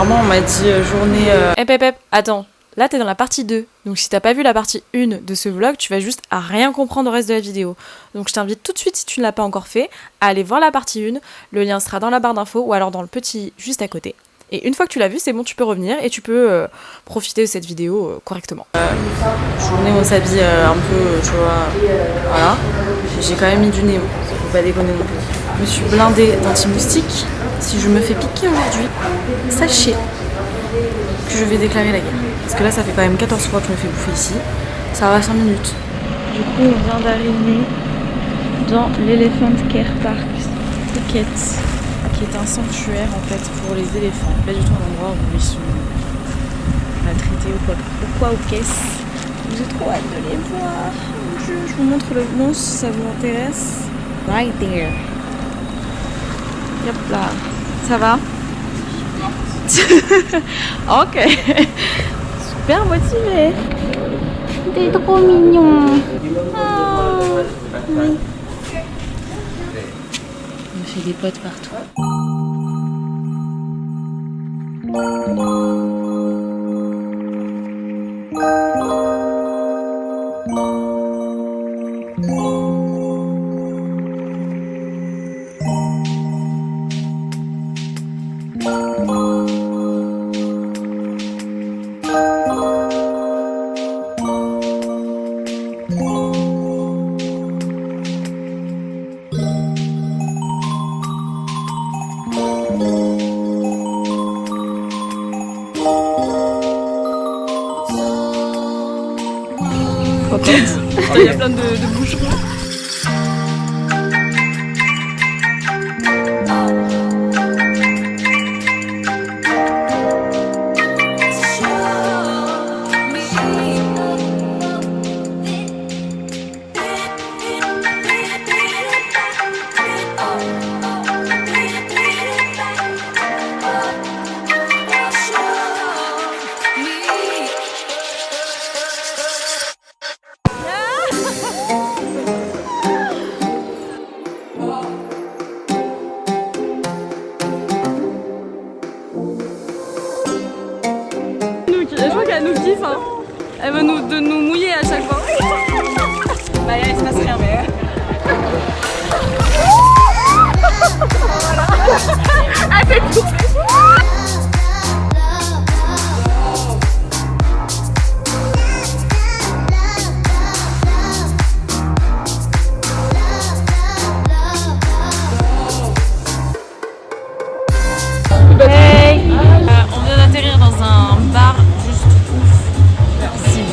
apparemment on m'a dit journée... Hep, attends. Là, t'es dans la partie 2. Donc si t'as pas vu la partie 1 de ce vlog, tu vas juste à rien comprendre au reste de la vidéo. Donc je t'invite tout de suite, si tu ne l'as pas encore fait, à aller voir la partie 1. Le lien sera dans la barre d'infos ou alors dans le petit juste à côté. Et une fois que tu l'as vu, c'est bon, tu peux revenir et tu peux profiter de cette vidéo correctement. Journée où on s'habille un peu, tu vois, voilà. J'ai quand même mis du néon, faut pas déconner non plus. Je me suis blindée d'anti-moustique. Si je me fais piquer aujourd'hui, sachez que je vais déclarer la guerre. Parce que là, ça fait quand même 14 fois que je me fais bouffer ici. Ça va 5 minutes. Du coup, on vient d'arriver dans l'Elephant Care Park Phuket, qui est un sanctuaire en fait pour les éléphants. Pas du tout un endroit où ils sont maltraités ou quoi ou qu'est-ce. J'ai trop hâte de les voir. Mon Dieu, je vous montre le monstre si ça vous intéresse. Right there. Yep là. Ça va? Ok. Super motivé. T'es trop mignon. Oh, oui. On me fait des potes partout. Il y a plein de bouchons. Je crois qu'elle nous kiffe, hein. Elle veut nous mouiller à chaque fois. Bah il se passe rien mais... Ah c'est tout. Hey, on vient d'atterrir dans un bar juste ouf ici.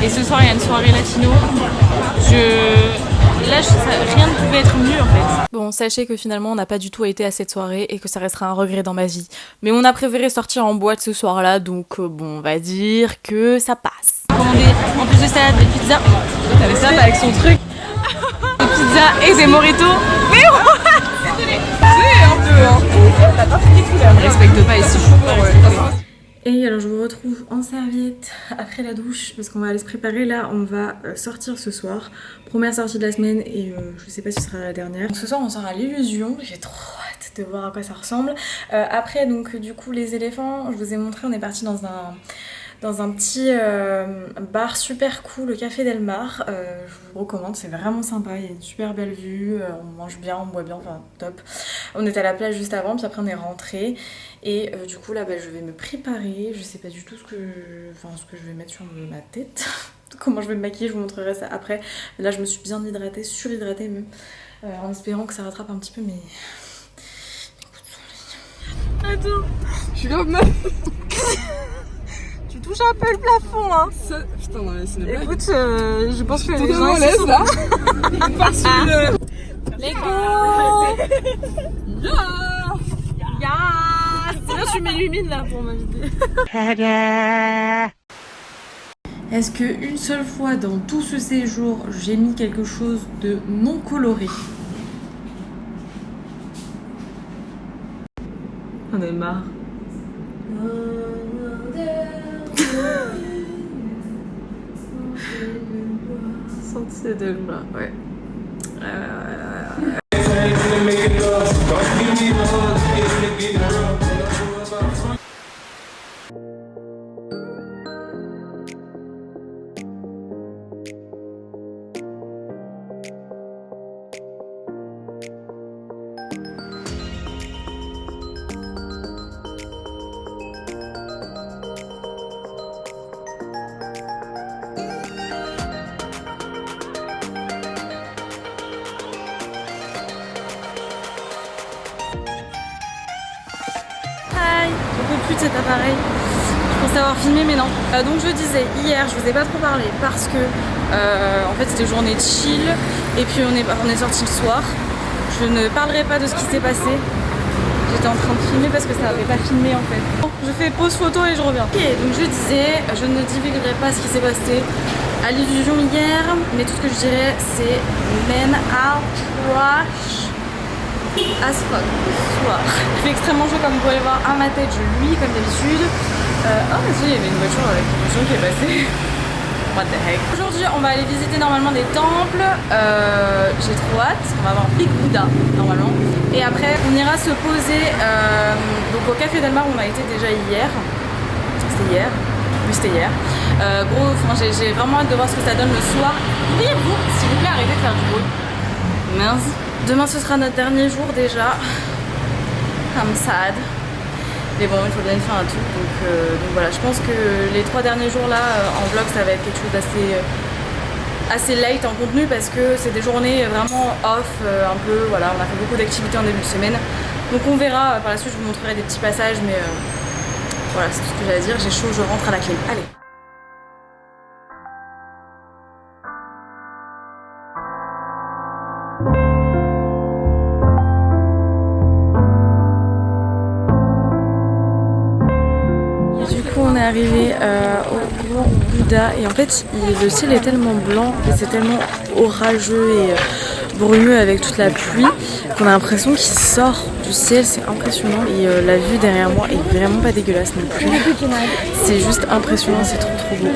Et ce soir il y a une soirée latino. Rien ne pouvait être mieux en fait. Bon, sachez que finalement on n'a pas du tout été à cette soirée et que ça restera un regret dans ma vie. Mais on a préféré sortir en boîte ce soir-là, donc bon, on va dire que ça passe. Commandé en plus de salade des pizzas. T'as des salades avec son truc. Des pizzas et des moritos. Mais c'est un peu hein. T'as pas fait des couleurs. On me respecte pas ici, je suis pas. Et alors je vous retrouve en serviette après la douche parce qu'on va aller se préparer. Là on va sortir ce soir. Première sortie de la semaine et je sais pas si ce sera la dernière. Donc ce soir on sort à l'Illusion. J'ai trop hâte de voir à quoi ça ressemble. Après donc du coup les éléphants, je vous ai montré, on est parti dans un petit bar super cool, le Café Del Mar. Je vous recommande, c'est vraiment sympa, il y a une super belle vue, on mange bien, on boit bien, enfin top. On était à la plage juste avant, puis après on est rentré. Et du coup là je vais me préparer, je sais pas du tout ce que je vais mettre sur ma tête. Comment je vais me maquiller, je vous montrerai ça après. Là je me suis bien hydratée, surhydratée même, en espérant que ça rattrape un petit peu mes... Attends, je suis grave mal. Tu touches un peu le plafond hein. Putain non mais c'est une blague. Écoute, je pense que les gens ici sont... là. Let's go. Sinon tu m'illumines là pour ma vidéo. Est-ce que une seule fois dans tout ce séjour j'ai mis quelque chose de non coloré? On est marre. Sentez de loin, ouais. plus de cet appareil. Je pensais avoir filmé mais non. Donc je disais, hier je vous ai pas trop parlé parce que en fait c'était journée chill et puis on est sorti le soir. Je ne parlerai pas de ce qui s'est passé. J'étais en train de filmer parce que ça n'avait pas filmé en fait. Je fais pause photo et je reviens. Ok, donc je disais, je ne divulguerai pas ce qui s'est passé à l'illusion hier, mais tout ce que je dirais c'est men are trash as fuck ce soir. Il fait extrêmement chaud comme vous pouvez le voir à ma tête, je luis comme d'habitude. Oh vas-y, il y avait une voiture avec une voiture qui est passée. What the heck. Aujourd'hui on va aller visiter normalement des temples. J'ai trop hâte. On va voir Big Buddha normalement. Et après on ira se poser donc au Café Del Mar où on a été déjà hier. C'était hier. Oui c'était hier. Gros, j'ai vraiment hâte de voir ce que ça donne le soir. Oubliez-vous, s'il vous plaît, arrêtez de faire du bruit. Mince. Demain ce sera notre dernier jour déjà. I'm sad. Mais bon, il faut bien une fin à tout. Donc voilà, je pense que les 3 derniers jours là en vlog ça va être quelque chose d'assez light en contenu parce que c'est des journées vraiment off, un peu, voilà, on a fait beaucoup d'activités en début de semaine. Donc on verra, par la suite je vous montrerai des petits passages, mais voilà, c'est tout ce que j'ai à dire. J'ai chaud, je rentre à la clim. Allez. On est arrivé au Grand Bouddha et en fait le ciel est tellement blanc et c'est tellement orageux et brumeux avec toute la pluie qu'on a l'impression qu'il sort du ciel, c'est impressionnant et la vue derrière moi est vraiment pas dégueulasse non plus. C'est juste impressionnant, c'est trop beau.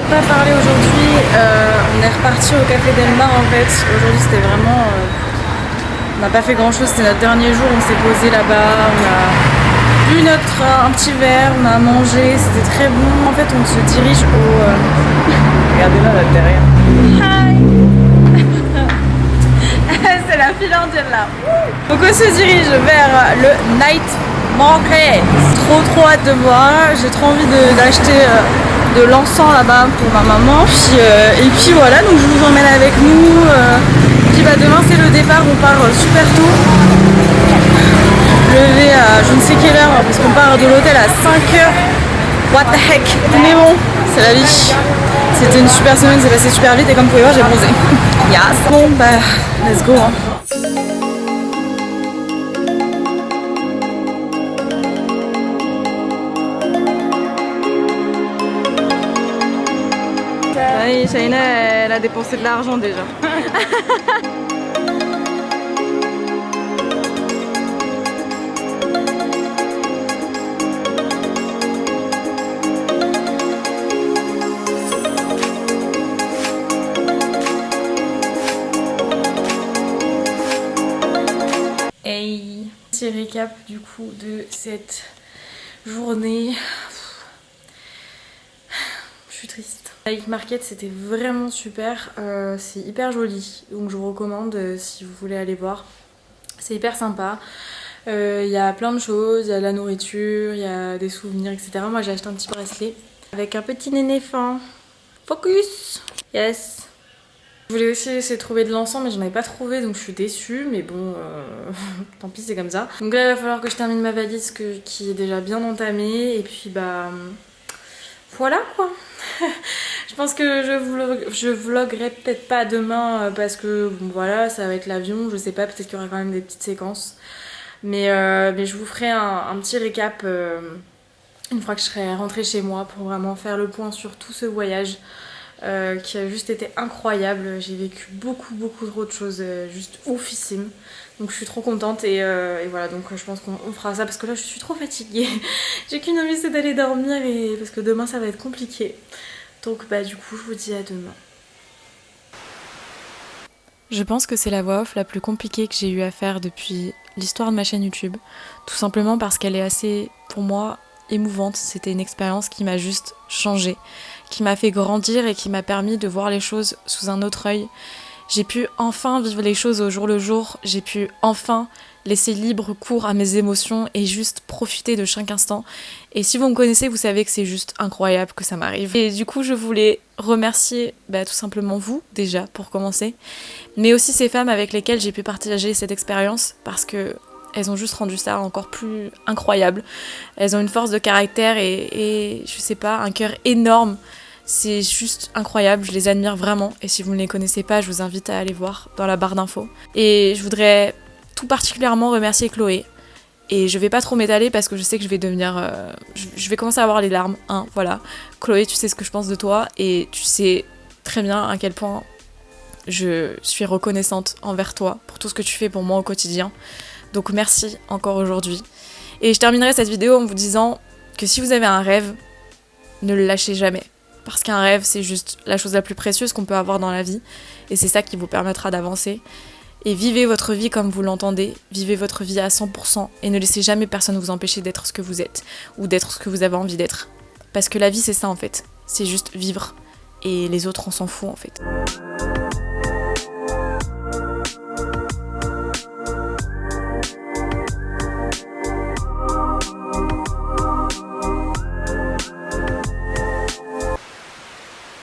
Pas parler aujourd'hui, on est reparti au Café Del Mar en fait. Aujourd'hui c'était vraiment, on n'a pas fait grand chose, c'était notre dernier jour, on s'est posé là-bas, on a bu un petit verre, on a mangé, c'était très bon. En fait on se dirige au... Regardez-la là derrière. Hi. C'est la file indienne là. Donc on se dirige vers le Night Market. Trop hâte de voir, j'ai trop envie d'acheter de l'encens là-bas pour ma maman. Et puis voilà, donc je vous emmène avec nous. Puis bah, demain c'est le départ, on part super tôt. Levé à je ne sais quelle heure parce qu'on part de l'hôtel à 5h. What the heck. Mais bon, c'est la vie. C'était une super semaine, c'est passé super vite et comme vous pouvez voir j'ai bronzé. Yes. Bon bah let's go hein. Oui, Shaina, elle a dépensé de l'argent déjà. Hey, petit récap du coup de cette journée. Je suis triste. Nike Market, c'était vraiment super, c'est hyper joli, donc je vous recommande si vous voulez aller voir. C'est hyper sympa. Il y a plein de choses, il y a de la nourriture, il y a des souvenirs, etc. Moi j'ai acheté un petit bracelet avec un petit éléphant. Focus! Yes! Je voulais aussi essayer de trouver de l'encens mais j'en avais pas trouvé donc je suis déçue mais bon tant pis c'est comme ça. Donc là il va falloir que je termine ma valise qui est déjà bien entamée et puis bah voilà quoi. Je pense que je vloguerai peut-être pas demain parce que bon, voilà ça va être l'avion, je sais pas, peut-être qu'il y aura quand même des petites séquences. Mais je vous ferai un petit récap une fois que je serai rentrée chez moi pour vraiment faire le point sur tout ce voyage qui a juste été incroyable. J'ai vécu beaucoup trop de choses juste oufissimes. Donc je suis trop contente et voilà, donc je pense qu'on fera ça parce que là je suis trop fatiguée. J'ai qu'une envie, c'est d'aller dormir et parce que demain ça va être compliqué. Donc bah du coup je vous dis à demain. Je pense que c'est la voix off la plus compliquée que j'ai eu à faire depuis l'histoire de ma chaîne YouTube. Tout simplement parce qu'elle est assez, pour moi, émouvante. C'était une expérience qui m'a juste changée, qui m'a fait grandir et qui m'a permis de voir les choses sous un autre œil. J'ai pu enfin vivre les choses au jour le jour. J'ai pu enfin laisser libre cours à mes émotions et juste profiter de chaque instant. Et si vous me connaissez, vous savez que c'est juste incroyable que ça m'arrive. Et du coup, je voulais remercier tout simplement vous, déjà, pour commencer, mais aussi ces femmes avec lesquelles j'ai pu partager cette expérience, parce que elles ont juste rendu ça encore plus incroyable. Elles ont une force de caractère et je sais pas, un cœur énorme. C'est juste incroyable, je les admire vraiment. Et si vous ne les connaissez pas, je vous invite à aller voir dans la barre d'infos. Et je voudrais tout particulièrement remercier Chloé. Et je vais pas trop m'étaler parce que je sais que je vais devenir... je vais commencer à avoir les larmes, hein, voilà. Chloé, tu sais ce que je pense de toi et tu sais très bien à quel point je suis reconnaissante envers toi pour tout ce que tu fais pour moi au quotidien. Donc merci encore aujourd'hui. Et je terminerai cette vidéo en vous disant que si vous avez un rêve, ne le lâchez jamais. Parce qu'un rêve, c'est juste la chose la plus précieuse qu'on peut avoir dans la vie. Et c'est ça qui vous permettra d'avancer. Et vivez votre vie comme vous l'entendez. Vivez votre vie à 100%. Et ne laissez jamais personne vous empêcher d'être ce que vous êtes. Ou d'être ce que vous avez envie d'être. Parce que la vie, c'est ça en fait. C'est juste vivre. Et les autres, on s'en fout en fait.